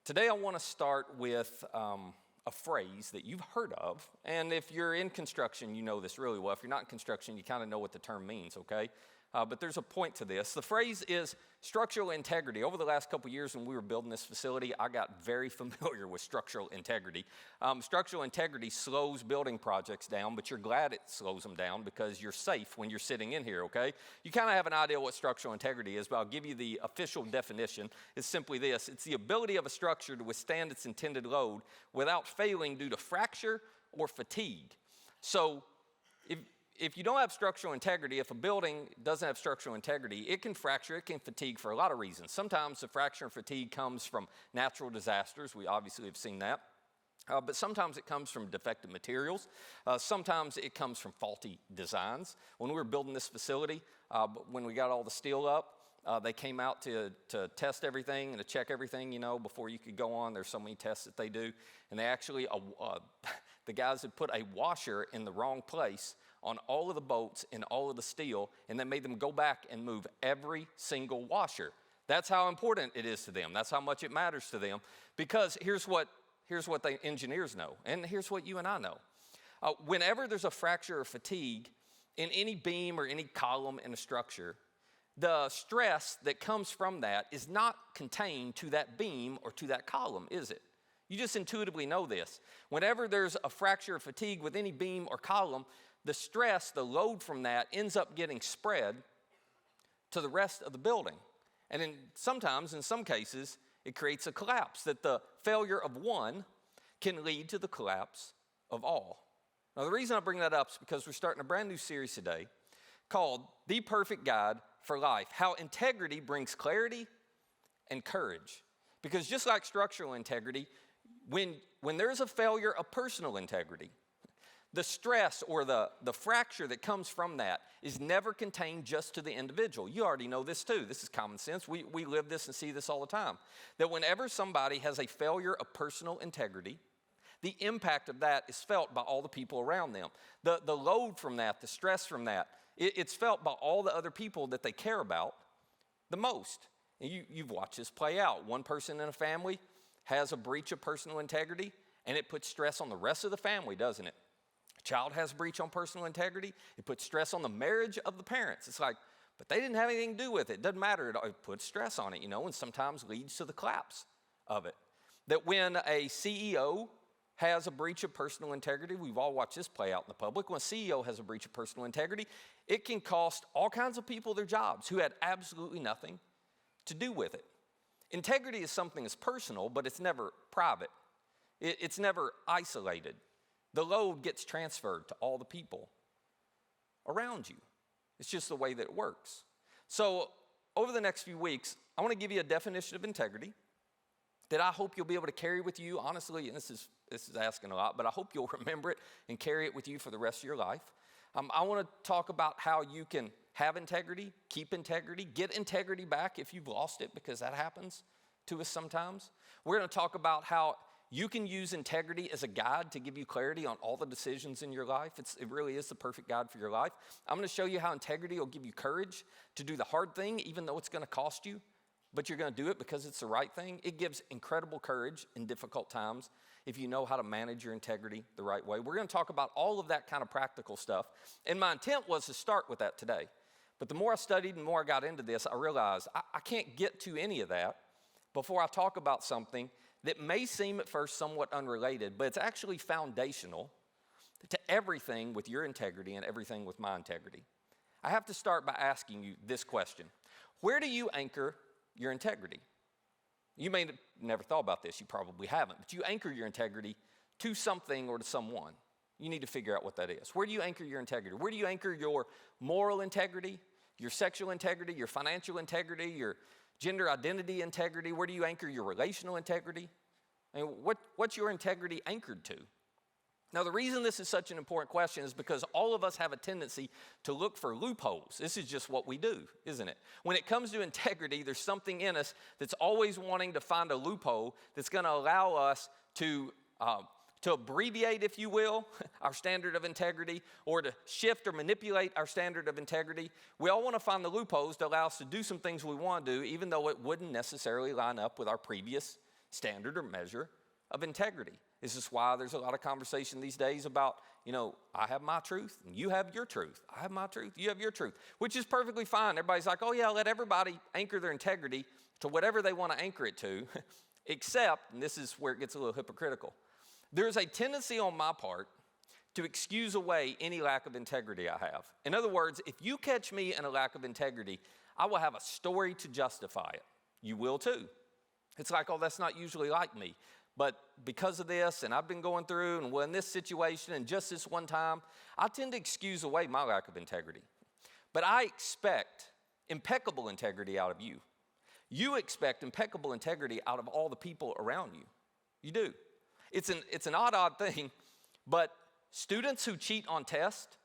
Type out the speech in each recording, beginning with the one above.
Today I want to start with a phrase that you've heard of, and if you're in construction, you know this really well. If you're not in construction, you kind of know what the term means, okay? But there's a point to this. The phrase is structural integrity. Over the last couple years when we were building this facility, I got very familiar with structural integrity. Structural integrity slows building projects down, but you're glad it slows them down because you're safe when you're sitting in here, okay? You kind of have an idea what structural integrity is, but I'll give you the official definition. It's simply this. It's the ability of a structure to withstand its intended load without failing due to fracture or fatigue. So if you don't have structural integrity, if a building doesn't have structural integrity, it can fracture, it can fatigue for a lot of reasons. Sometimes the fracture and fatigue comes from natural disasters. We obviously have seen that. But sometimes it comes from defective materials. Sometimes it comes from faulty designs. When we were building this facility, when we got all the steel up, they came out to test everything and to check everything, you know, before you could go on. There's so many tests that they do. And they actually, the guys had put a washer in the wrong place on all of the bolts and all of the steel, and they made them go back and move every single washer. That's how important it is to them. That's how much it matters to them. Because here's what the engineers know, and here's what you and I know. Whenever there's a fracture or fatigue in any beam or any column in a structure, the stress that comes from that is not contained to that beam or to that column, is it? You just intuitively know this. Whenever there's a fracture or fatigue with any beam or column, the stress, the load from that ends up getting spread to the rest of the building. And sometimes, in some cases, it creates a collapse, that the failure of one can lead to the collapse of all. Now, the reason I bring that up is because we're starting a brand new series today called The Perfect Guide for Life, how integrity brings clarity and courage. Because just like structural integrity, when there's a failure of personal integrity, the stress or the fracture that comes from that is never contained just to the individual. You already know this too. This is common sense. We live this and see this all the time. That whenever somebody has a failure of personal integrity, the impact of that is felt by all the people around them. The load from that, the stress from that, it's felt by all the other people that they care about the most. And you've watched this play out. One person in a family has a breach of personal integrity, and it puts stress on the rest of the family, doesn't it? A child has a breach on personal integrity, it puts stress on the marriage of the parents. It's like, but they didn't have anything to do with it. It doesn't matter. It puts stress on it, you know, and sometimes leads to the collapse of it. That when a CEO has a breach of personal integrity, we've all watched this play out in the public. When a CEO has a breach of personal integrity, it can cost all kinds of people their jobs who had absolutely nothing to do with it. Integrity is something that's personal, but it's never private. It's never isolated. The load gets transferred to all the people around you. It's just the way that it works. So over the next few weeks, I want to give you a definition of integrity that I hope you'll be able to carry with you. Honestly, and this is asking a lot, but I hope you'll remember it and carry it with you for the rest of your life. I want to talk about how you can have integrity, keep integrity, get integrity back if you've lost it, because that happens to us sometimes. We're going to talk about how you can use integrity as a guide to give you clarity on all the decisions in your life. It really is the perfect guide for your life. I'm going to show you how integrity will give you courage to do the hard thing, even though it's going to cost you, but you're going to do it because it's the right thing. It gives incredible courage in difficult times if you know how to manage your integrity the right way. We're going to talk about all of that kind of practical stuff, and my intent was to start with that today. But the more I studied and the more I got into this, I realized I can't get to any of that before I talk about something that may seem at first somewhat unrelated, but it's actually foundational to everything with your integrity and everything with my integrity. I have to start by asking you this question. Where do you anchor your integrity? You may have never thought about this, you probably haven't, but you anchor your integrity to something or to someone. You need to figure out what that is. Where do you anchor your integrity? Where do you anchor your moral integrity, your sexual integrity, your financial integrity, your gender identity integrity? Where do you anchor your relational integrity? And what's your integrity anchored to? Now, the reason this is such an important question is because all of us have a tendency to look for loopholes. This is just what we do, isn't it? When it comes to integrity, there's something in us that's always wanting to find a loophole that's going to allow us to abbreviate, if you will, our standard of integrity, or to shift or manipulate our standard of integrity. We all want to find the loopholes to allow us to do some things we want to do, even though it wouldn't necessarily line up with our previous standard or measure of integrity. This is why there's a lot of conversation these days about, I have my truth and you have your truth. I have my truth, you have your truth, which is perfectly fine. Everybody's like, oh yeah, let everybody anchor their integrity to whatever they want to anchor it to, except, and this is where it gets a little hypocritical, there's a tendency on my part to excuse away any lack of integrity I have. In other words, if you catch me in a lack of integrity, I will have a story to justify it. You will too. It's like, oh, that's not usually like me. But because of this, and I've been going through, and in this situation, and just this one time, I tend to excuse away my lack of integrity. But I expect impeccable integrity out of you. You expect impeccable integrity out of all the people around you. You do. It's an odd thing, but students who cheat on tests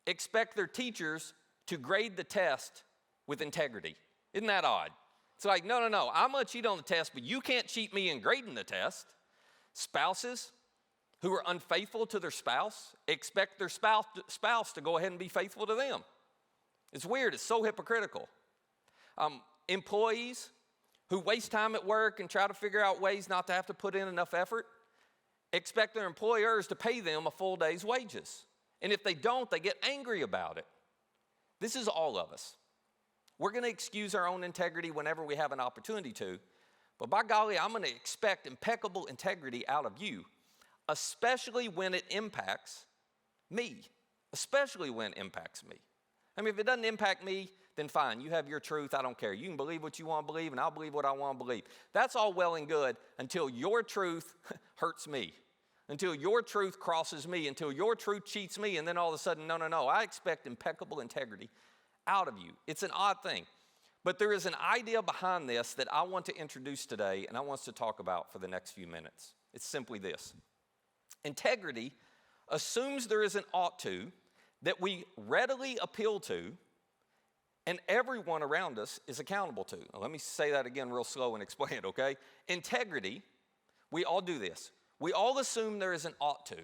expect their teachers to grade the test with integrity. Isn't that odd? It's like, no, I'm going to cheat on the test, but you can't cheat me in grading the test. Spouses who are unfaithful to their spouse expect their spouse to go ahead and be faithful to them. It's weird. It's so hypocritical. Employees who waste time at work and try to figure out ways not to have to put in enough effort expect their employers to pay them a full day's wages. And if they don't, they get angry about it. This is all of us. We're going to excuse our own integrity whenever we have an opportunity to. But by golly, I'm going to expect impeccable integrity out of you, especially when it impacts me. Especially when it impacts me. I mean, if it doesn't impact me, then fine. You have your truth. I don't care. You can believe what you want to believe, and I'll believe what I want to believe. That's all well and good until your truth hurts me, until your truth crosses me, until your truth cheats me, and then all of a sudden, no. I expect impeccable integrity out of you. It's an odd thing. But there is an idea behind this that I want to introduce today, and I want us to talk about for the next few minutes. It's simply this. Integrity assumes there is an ought to that we readily appeal to, and everyone around us is accountable to. Now, let me say that again real slow and explain it, okay? Integrity, we all do this. We all assume there is an ought to.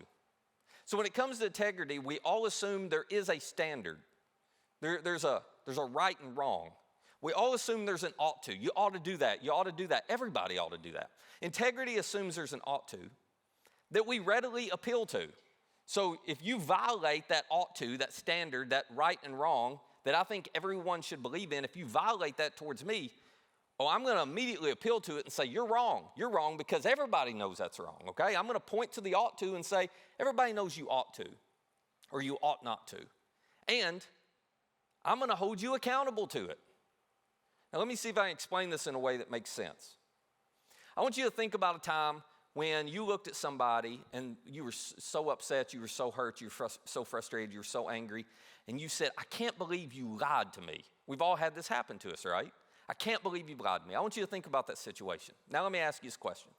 So when it comes to integrity, we all assume there is a standard. There's a right and wrong. We all assume there's an ought to. You ought to do that. You ought to do that. Everybody ought to do that. Integrity assumes there's an ought to that we readily appeal to. So if you violate that ought to, that standard, that right and wrong that I think everyone should believe in, if you violate that towards me, I'm going to immediately appeal to it and say, you're wrong. You're wrong because everybody knows that's wrong, okay? I'm going to point to the ought to and say, everybody knows you ought to or you ought not to. And I'm going to hold you accountable to it. Now, let me see if I can explain this in a way that makes sense. I want you to think about a time when you looked at somebody and you were so upset, you were so hurt, you were so frustrated, you were so angry, and you said, I can't believe you lied to me. We've all had this happen to us, right? I can't believe you lied to me. I want you to think about that situation. Now, let me ask you this question.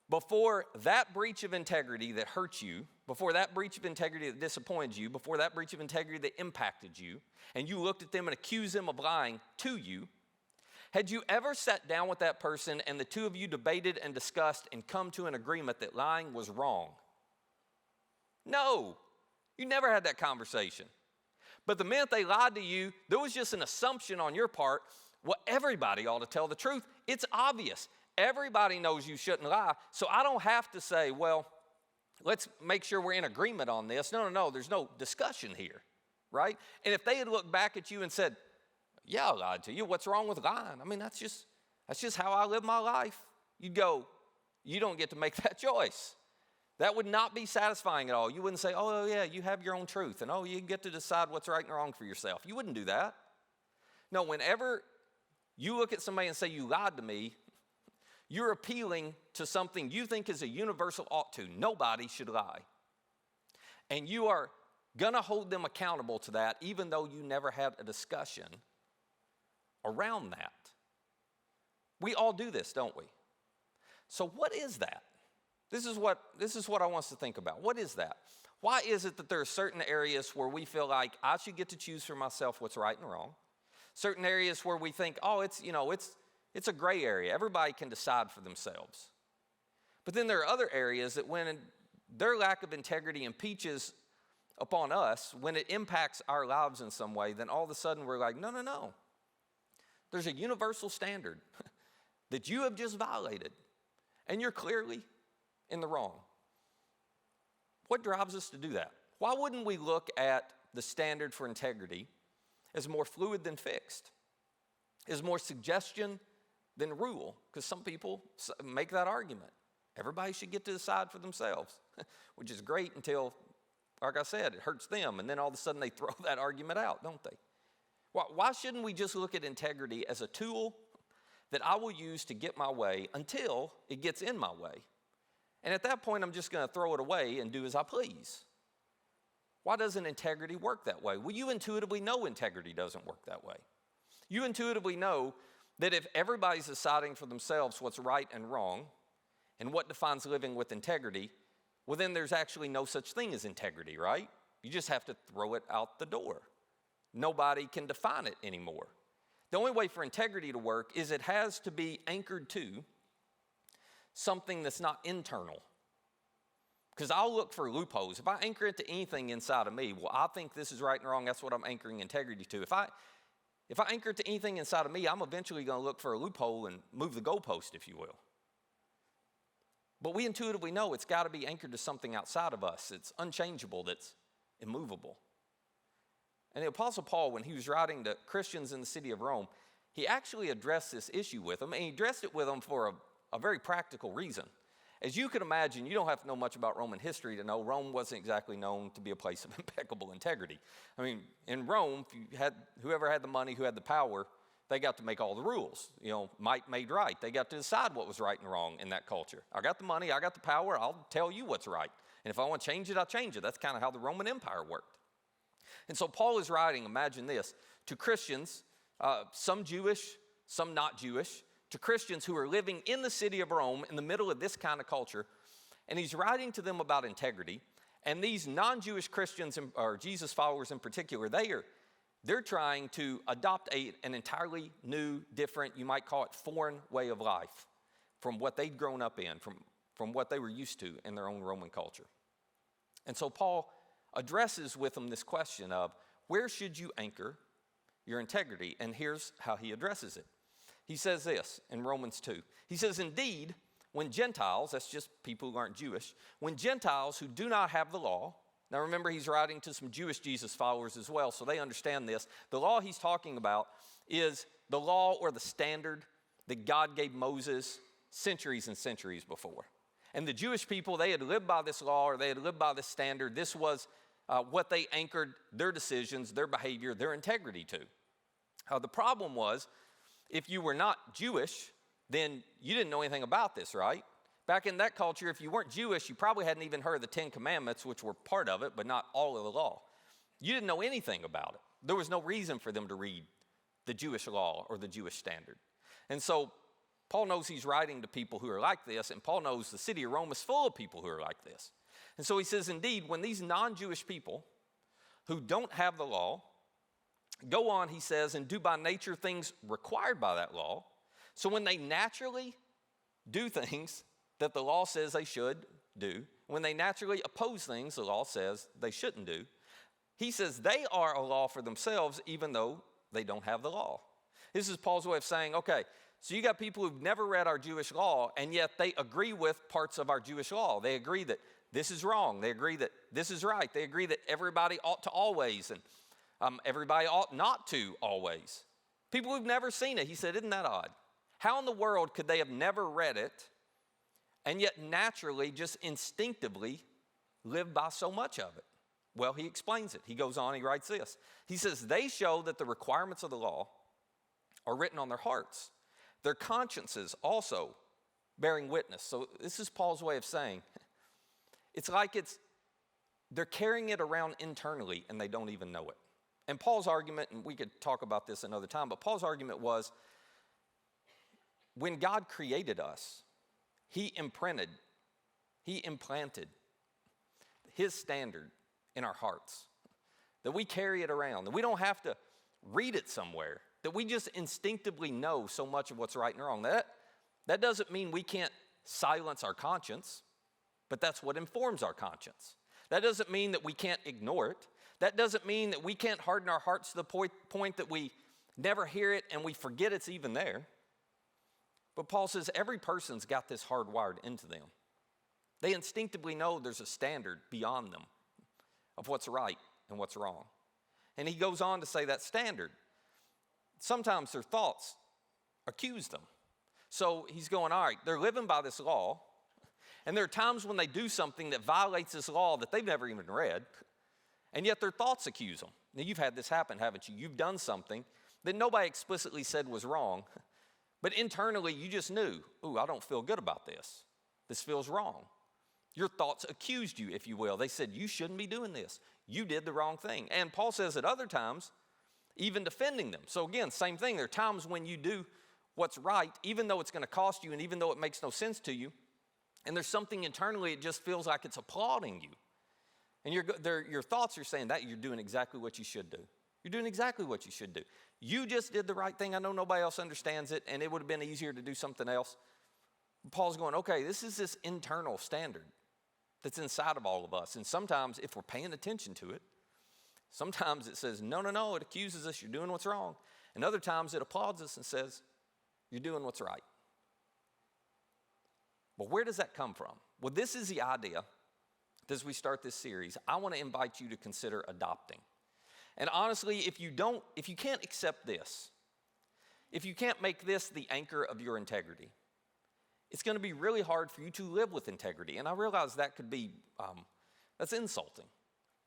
Before that breach of integrity that hurt you, before that breach of integrity that disappointed you, before that breach of integrity that impacted you, and you looked at them and accused them of lying to you, had you ever sat down with that person and the two of you debated and discussed and come to an agreement that lying was wrong? No, you never had that conversation. But the minute they lied to you, there was just an assumption on your part, well, everybody ought to tell the truth. It's obvious. Everybody knows you shouldn't lie, so I don't have to say, well, let's make sure we're in agreement on this. No, there's no discussion here, right? And if they had looked back at you and said, yeah, I lied to you, what's wrong with lying? I mean, that's just how I live my life. You'd go, you don't get to make that choice. That would not be satisfying at all. You wouldn't say, oh, yeah, you have your own truth, and you get to decide what's right and wrong for yourself. You wouldn't do that. No, whenever you look at somebody and say, you lied to me, you're appealing to something you think is a universal ought to. Nobody should lie. And you are going to hold them accountable to that, even though you never had a discussion around that. We all do this, don't we? So what is that? This is what I want us to think about. What is that? Why is it that there are certain areas where we feel like I should get to choose for myself what's right and wrong? Certain areas where we think, it's a gray area. Everybody can decide for themselves. But then there are other areas that when their lack of integrity impeaches upon us, when it impacts our lives in some way, then all of a sudden we're like, no. There's a universal standard that you have just violated. and you're clearly in the wrong. What drives us to do that? Why wouldn't we look at the standard for integrity as more fluid than fixed, as more suggestion than rule? Because some people make that argument. Everybody should get to decide for themselves, which is great until, like I said, it hurts them, and then all of a sudden they throw that argument out, don't they? Why shouldn't we just look at integrity as a tool that I will use to get my way until it gets in my way? And at that point, I'm just going to throw it away and do as I please. Why doesn't integrity work that way? Well, you intuitively know integrity doesn't work that way. You intuitively know that if everybody's deciding for themselves what's right and wrong and what defines living with integrity, well, then there's actually no such thing as integrity, right? You just have to throw it out the door. Nobody can define it anymore. The only way for integrity to work is it has to be anchored to something that's not internal. Because I'll look for loopholes. If I anchor it to anything inside of me, well, I think this is right and wrong, that's what I'm anchoring integrity to. If I anchor it to anything inside of me, I'm eventually going to look for a loophole and move the goalpost, if you will. But we intuitively know it's got to be anchored to something outside of us. It's unchangeable, that's immovable. And the Apostle Paul, when he was writing to Christians in the city of Rome, he actually addressed this issue with them, and he addressed it with them for a very practical reason. As you can imagine, you don't have to know much about Roman history to know Rome wasn't exactly known to be a place of impeccable integrity. I mean, in Rome, whoever had the money, who had the power, they got to make all the rules. Might made right. They got to decide what was right and wrong in that culture. I got the money, I got the power, I'll tell you what's right. And if I want to change it, I'll change it. That's kind of how the Roman Empire worked. And so Paul is writing, imagine this, to Christians, some Jewish, some not Jewish, to Christians who are living in the city of Rome in the middle of this kind of culture. And he's writing to them about integrity. And these non-Jewish Christians, or Jesus followers in particular, they're trying to adopt an entirely new, different, you might call it foreign way of life from what they'd grown up in, from what they were used to in their own Roman culture. And so Paul addresses with them this question of, where should you anchor your integrity? And here's how he addresses it. He says this in Romans 2. He says, indeed, when Gentiles, that's just people who aren't Jewish, when Gentiles who do not have the law, now remember he's writing to some Jewish Jesus followers as well, so they understand this. The law he's talking about is the law or the standard that God gave Moses centuries and centuries before. And the Jewish people, they had lived by this law or they had lived by this standard. This was what they anchored their decisions, their behavior, their integrity to. The problem was, if you were not Jewish, then you didn't know anything about this, right? Back in that culture, if you weren't Jewish, you probably hadn't even heard of the 10 Commandments, which were part of it, but not all of the law. You didn't know anything about it. There was no reason for them to read the Jewish law or the Jewish standard. And so Paul knows he's writing to people who are like this, and Paul knows the city of Rome is full of people who are like this. And so he says, indeed, when these non-Jewish people who don't have the law go on, he says, and do by nature things required by that law. So when they naturally do things that the law says they should do, when they naturally oppose things the law says they shouldn't do, he says they are a law for themselves even though they don't have the law. This is Paul's way of saying, okay, so you got people who've never read our Jewish law, and yet they agree with parts of our Jewish law. They agree that this is wrong. They agree that this is right. They agree that everybody ought to always, and everybody ought not to always. People who've never seen it. He said, isn't that odd? How in the world could they have never read it and yet naturally, just instinctively live by so much of it? Well, he explains it. He goes on, he writes this. He says, they show that the requirements of the law are written on their hearts, their consciences also bearing witness. So this is Paul's way of saying, it's like they're carrying it around internally and they don't even know it. And Paul's argument, and we could talk about this another time, but Paul's argument was, when God created us, he implanted his standard in our hearts, that we carry it around, that we don't have to read it somewhere, that we just instinctively know so much of what's right and wrong. That doesn't mean we can't silence our conscience, but that's what informs our conscience. That doesn't mean that we can't ignore it. That doesn't mean that we can't harden our hearts to the point that we never hear it and we forget it's even there. But Paul says every person's got this hardwired into them. They instinctively know there's a standard beyond them of what's right and what's wrong. And he goes on to say that standard, sometimes their thoughts accuse them. So he's going, all right, they're living by this law, and there are times when they do something that violates this law that they've never even read, and yet their thoughts accuse them. Now, you've had this happen, haven't you? You've done something that nobody explicitly said was wrong, but internally you just knew, ooh, I don't feel good about this. This feels wrong. Your thoughts accused you, if you will. They said, you shouldn't be doing this. You did the wrong thing. And Paul says at other times, even defending them. So again, same thing. There are times when you do what's right, even though it's going to cost you and even though it makes no sense to you, and there's something internally, it just feels like it's applauding you. And your thoughts are saying that you're doing exactly what you should do. You're doing exactly what you should do. You just did the right thing. I know nobody else understands it, and it would have been easier to do something else. Paul's going, okay, this is this internal standard that's inside of all of us. And sometimes, if we're paying attention to it, sometimes it says, no, it accuses us, you're doing what's wrong. And other times it applauds us and says, you're doing what's right. But where does that come from? Well, this is the idea that as we start this series, I want to invite you to consider adopting. And honestly, if you can't accept this, if you can't make this the anchor of your integrity, it's going to be really hard for you to live with integrity. And I realize that could be, that's insulting.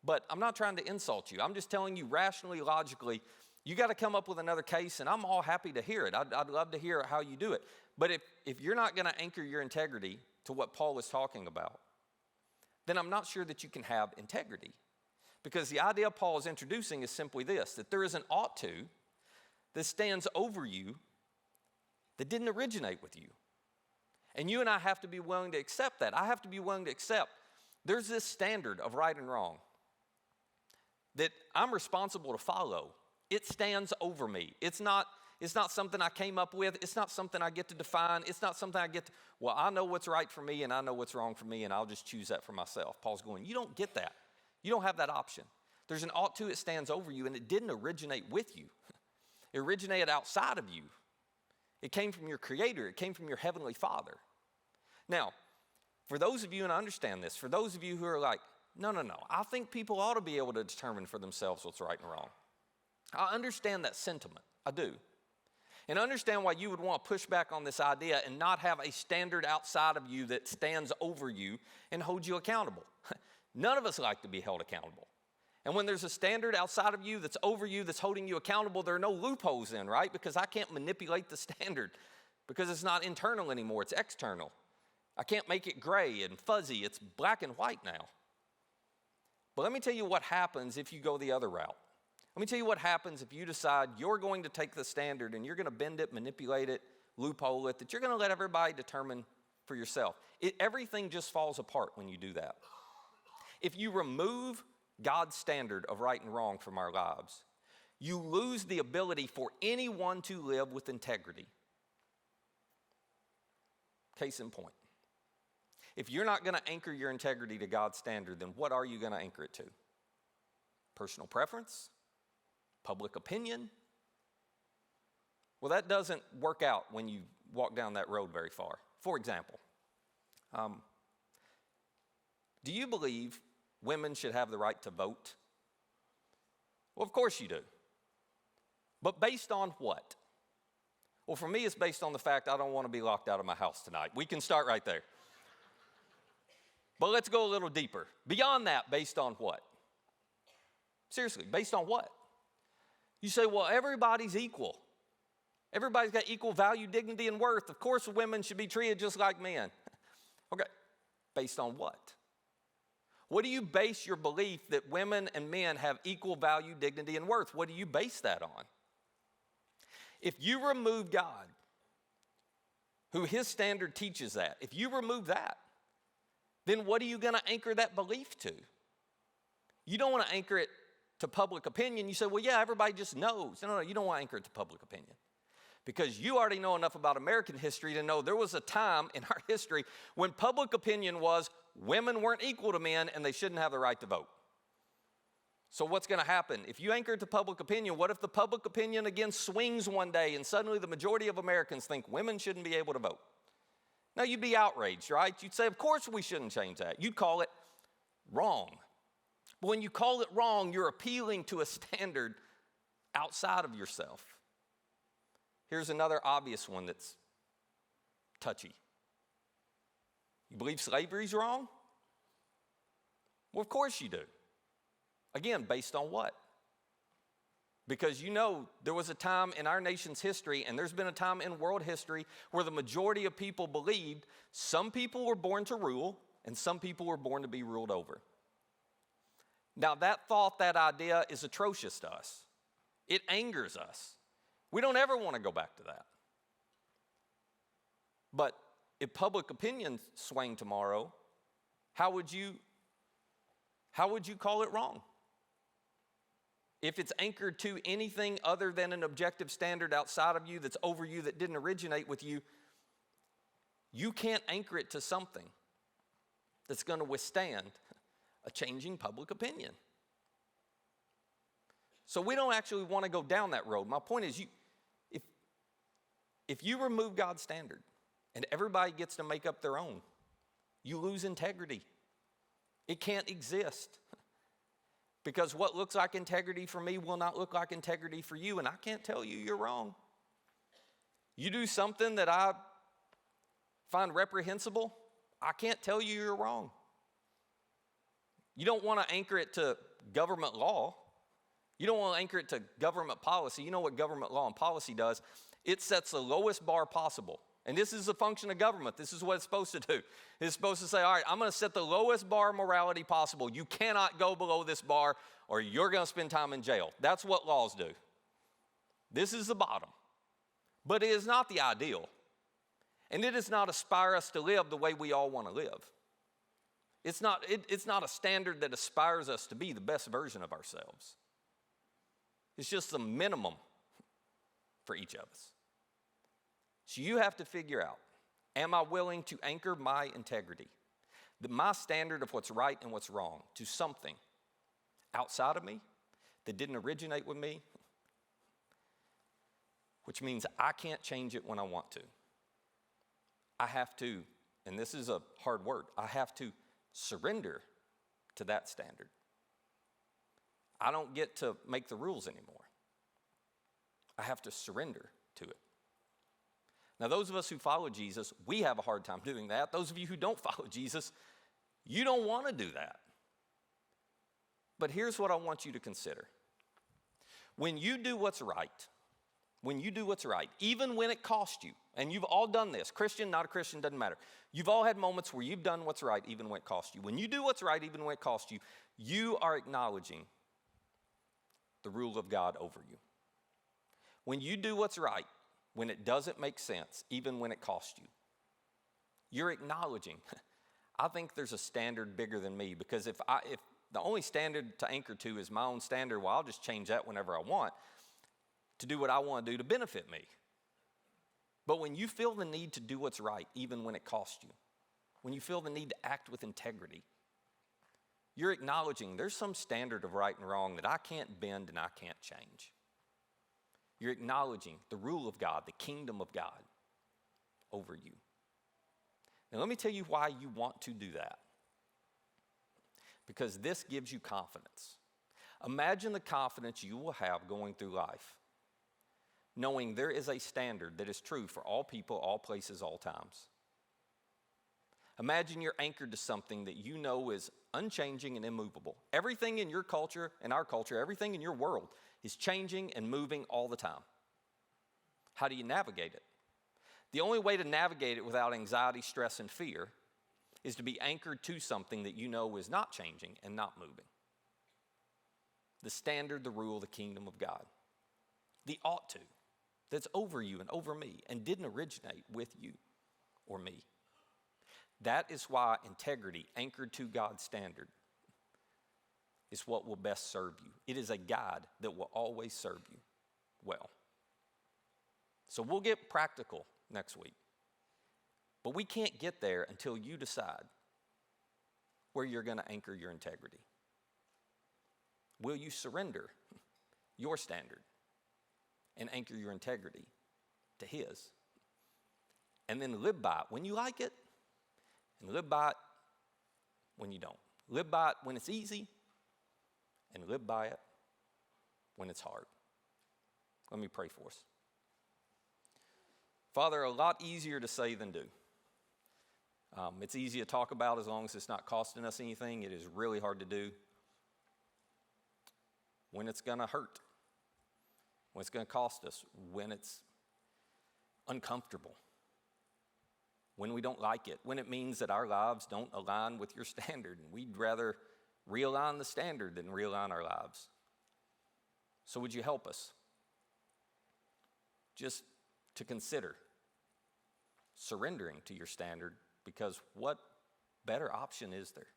But I'm not trying to insult you. I'm just telling you rationally, logically, you got to come up with another case, and I'm all happy to hear it. I'd love to hear how you do it. But if you're not going to anchor your integrity to what Paul is talking about, then I'm not sure that you can have integrity. Because the idea Paul is introducing is simply this, that there is an ought to that stands over you that didn't originate with you. And you and I have to be willing to accept that. I have to be willing to accept there's this standard of right and wrong that I'm responsible to follow. It stands over me. It's not something I came up with. It's not something I get to define. It's not something I get to, well, I know what's right for me and I know what's wrong for me and I'll just choose that for myself. Paul's going, you don't get that. You don't have that option. There's an ought to, it stands over you, and it didn't originate with you. It originated outside of you. It came from your Creator. It came from your Heavenly Father. Now, for those of you, and I understand this, for those of you who are like, no, I think people ought to be able to determine for themselves what's right and wrong. I understand that sentiment. I do. And I understand why you would want to push back on this idea and not have a standard outside of you that stands over you and holds you accountable. None of us like to be held accountable. And when there's a standard outside of you that's over you, that's holding you accountable, there are no loopholes in, right? Because I can't manipulate the standard because it's not internal anymore, it's external. I can't make it gray and fuzzy, it's black and white now. But let me tell you what happens if you go the other route. Let me tell you what happens if you decide you're going to take the standard and you're going to bend it, manipulate it, loophole it, that you're going to let everybody determine for yourself. Everything just falls apart when you do that. If you remove God's standard of right and wrong from our lives, you lose the ability for anyone to live with integrity. Case in point. If you're not going to anchor your integrity to God's standard, then what are you going to anchor it to? Personal preference? Public opinion? Well, that doesn't work out when you walk down that road very far. For example, do you believe women should have the right to vote? Well, of course you do. But based on what? Well, for me, it's based on the fact I don't want to be locked out of my house tonight. We can start right there. But let's go a little deeper. Beyond that, based on what? Seriously, based on what? You say, well, everybody's equal. Everybody's got equal value, dignity, and worth. Of course, women should be treated just like men. Okay, based on what? What do you base your belief that women and men have equal value, dignity, and worth? What do you base that on? If you remove God, who his standard teaches that, if you remove that, then what are you going to anchor that belief to? You don't want to anchor it to public opinion. You say, well, yeah, everybody just knows. No, you don't want to anchor it to public opinion. Because you already know enough about American history to know there was a time in our history when public opinion was women weren't equal to men and they shouldn't have the right to vote. So what's going to happen? If you anchor it to public opinion, what if the public opinion again swings one day and suddenly the majority of Americans think women shouldn't be able to vote? Now, you'd be outraged, right? You'd say, of course we shouldn't change that. You'd call it wrong. But when you call it wrong, you're appealing to a standard outside of yourself. Here's another obvious one that's touchy. You believe slavery's wrong? Well, of course you do. Again, based on what? Because you know there was a time in our nation's history, and there's been a time in world history, where the majority of people believed some people were born to rule and some people were born to be ruled over. Now that thought, that idea is atrocious to us. It angers us. We don't ever want to go back to that. But if public opinion swung tomorrow, how would you call it wrong? If it's anchored to anything other than an objective standard outside of you that's over you that didn't originate with you, you can't anchor it to something that's going to withstand a changing public opinion. So we don't actually want to go down that road. My point is, if you remove God's standard and everybody gets to make up their own, you lose integrity. It can't exist. Because what looks like integrity for me will not look like integrity for you, and I can't tell you you're wrong. You do something that I find reprehensible, I can't tell you you're wrong. You don't want to anchor it to government law. You don't want to anchor it to government policy. You know what government law and policy does? It sets the lowest bar possible. And this is a function of government. This is what it's supposed to do. It's supposed to say, all right, I'm going to set the lowest bar of morality possible. You cannot go below this bar or you're going to spend time in jail. That's what laws do. This is the bottom. But it is not the ideal. And it does not aspire us to live the way we all want to live. It's not a standard that aspires us to be the best version of ourselves. It's just the minimum for each of us. So you have to figure out, am I willing to anchor my integrity, my standard of what's right and what's wrong, to something outside of me that didn't originate with me, which means I can't change it when I want to. I have to, and this is a hard word, I have to surrender to that standard. I don't get to make the rules anymore. I have to surrender to it. Now, those of us who follow Jesus, we have a hard time doing that. Those of you who don't follow Jesus, you don't want to do that. But here's what I want you to consider. When you do what's right, even when it costs you, and you've all done this, Christian, not a Christian, doesn't matter. You've all had moments where you've done what's right, even when it costs you. When you do what's right, even when it costs you, you are acknowledging the rule of God over you. When you do what's right, when it doesn't make sense, even when it costs you, you're acknowledging, I think there's a standard bigger than me, because if the only standard to anchor to is my own standard, well, I'll just change that whenever I want to do what I want to do to benefit me. But when you feel the need to do what's right, even when it costs you, when you feel the need to act with integrity, you're acknowledging there's some standard of right and wrong that I can't bend and I can't change. You're acknowledging the rule of God, the kingdom of God over you. Now, let me tell you why you want to do that. Because this gives you confidence. Imagine the confidence you will have going through life, knowing there is a standard that is true for all people, all places, all times. Imagine you're anchored to something that you know is unchanging and immovable. Everything in your culture, in our culture, everything in your world is changing and moving all the time. How do you navigate it? The only way to navigate it without anxiety, stress, and fear is to be anchored to something that you know is not changing and not moving. The standard, the rule, the kingdom of God. The ought to, that's over you and over me and didn't originate with you or me. That is why integrity, anchored to God's standard, is what will best serve you. It is a guide that will always serve you well. So we'll get practical next week. But we can't get there until you decide where you're going to anchor your integrity. Will you surrender your standard and anchor your integrity to his? And then live by it when you like it, and live by it when you don't. Live by it when it's easy, and live by it when it's hard. Let me pray for us. Father, a lot easier to say than do. It's easy to talk about as long as it's not costing us anything. It is really hard to do when it's going to hurt, when it's going to cost us, when it's uncomfortable, when we don't like it, when it means that our lives don't align with your standard, and we'd rather realign the standard than realign our lives. So would you help us just to consider surrendering to your standard, because what better option is there?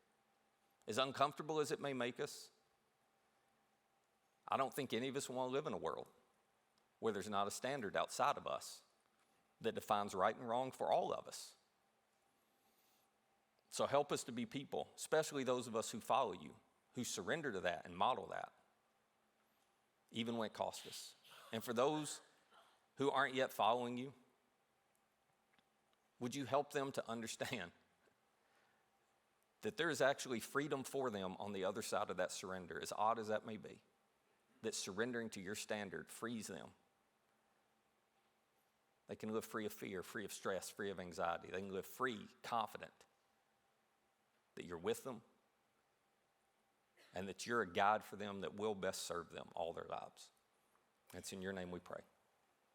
As uncomfortable as it may make us, I don't think any of us want to live in a world where there's not a standard outside of us that defines right and wrong for all of us. So help us to be people, especially those of us who follow you, who surrender to that and model that, even when it costs us. And for those who aren't yet following you, would you help them to understand that there is actually freedom for them on the other side of that surrender, as odd as that may be, that surrendering to your standard frees them. They can live free of fear, free of stress, free of anxiety. They can live free, confident that you're with them and that you're a guide for them that will best serve them all their lives. It's in your name we pray.